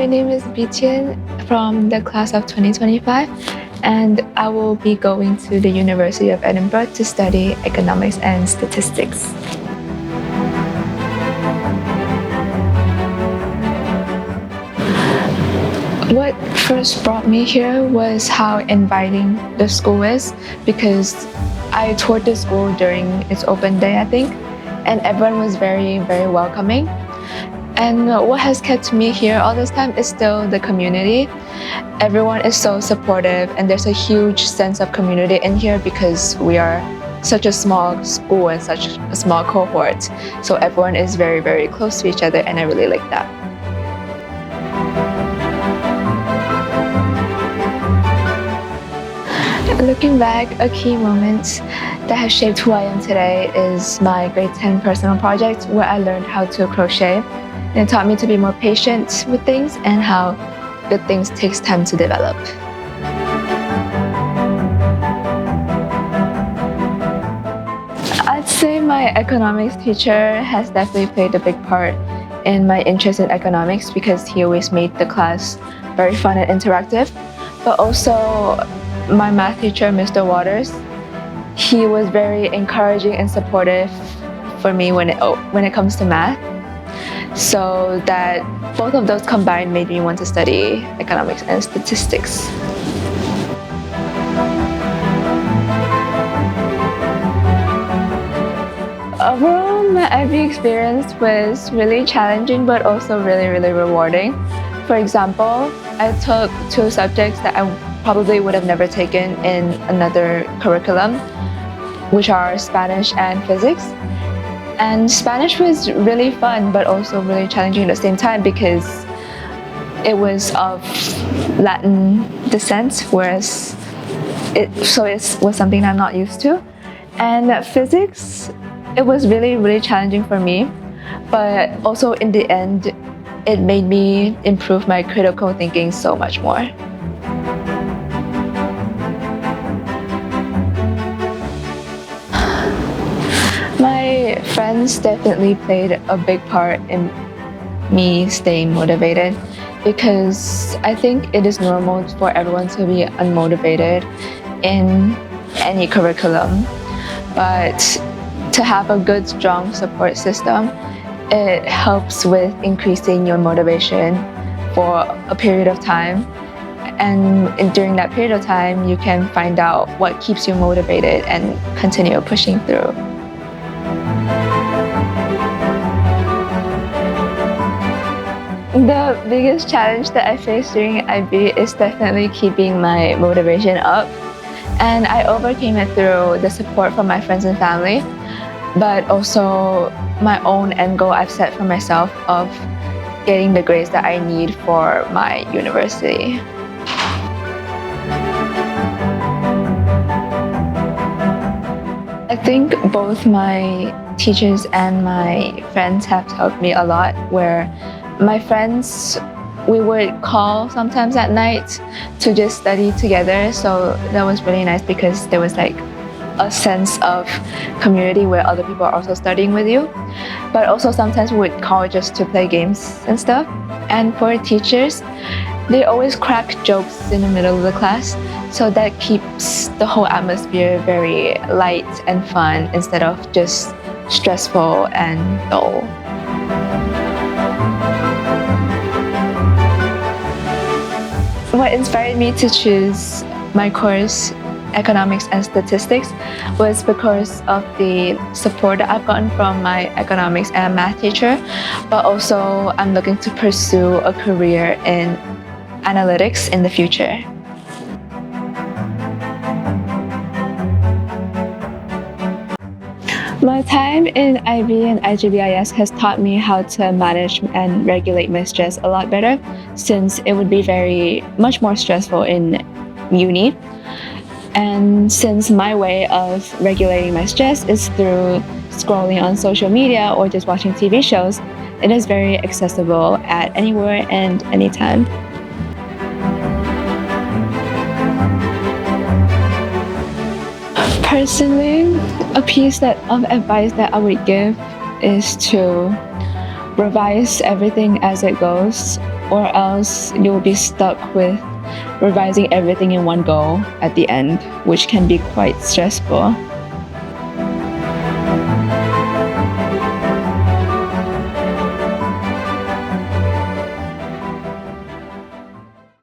my name is Bitian from the class of 2025, and I will be going to the University of Edinburgh to study economics and statistics. What first brought me here was how inviting the school is, because I toured the school during its open day, I think, and everyone was very, very welcoming. And what has kept me here all this time is still the community. Everyone is so supportive, and there's a huge sense of community in here because we are such a small school and such a small cohort. So everyone is very, very close to each other, and I really like that. Looking back, a key moment that has shaped who I am today is my grade 10 personal project, where I learned how to crochet. And it taught me to be more patient with things and how good things takes time to develop. I'd say my economics teacher has definitely played a big part in my interest in economics because he always made the class very fun and interactive. But also my math teacher, Mr. Waters, he was very encouraging and supportive for me when it comes to math. So that both of those combined made me want to study economics and statistics. Overall, my IB experience was really challenging but also really, really rewarding. For example, I took 2 subjects that I probably would have never taken in another curriculum, which are Spanish and physics. And Spanish was really fun, but also really challenging at the same time because it was of Latin descent, whereas it was something I'm not used to. And physics, it was really, really challenging for me, but also in the end, it made me improve my critical thinking so much more. My friends definitely played a big part in me staying motivated because I think it is normal for everyone to be unmotivated in any curriculum. But to have a good, strong support system, it helps with increasing your motivation for a period of time. And during that period of time, you can find out what keeps you motivated and continue pushing through. The biggest challenge that I faced during IB is definitely keeping my motivation up. And I overcame it through the support from my friends and family, but also my own end goal I've set for myself of getting the grades that I need for my university. I think both my teachers and my friends have helped me a lot, where my friends, we would call sometimes at night to just study together. So that was really nice because there was like a sense of community where other people are also studying with you. But also sometimes we would call just to play games and stuff. And for teachers, they always crack jokes in the middle of the class. So that keeps the whole atmosphere very light and fun instead of just stressful and dull. What inspired me to choose my course, Economics and Statistics, was because of the support that I've gotten from my economics and math teacher, but also I'm looking to pursue a career in analytics in the future. My time in IB and IGBIS has taught me how to manage and regulate my stress a lot better, since it would be much more stressful in uni. And since my way of regulating my stress is through scrolling on social media or just watching TV shows, it is very accessible at anywhere and anytime. Personally, a piece of advice that I would give is to revise everything as it goes. or else you'll be stuck with revising everything in one go at the end, which can be quite stressful.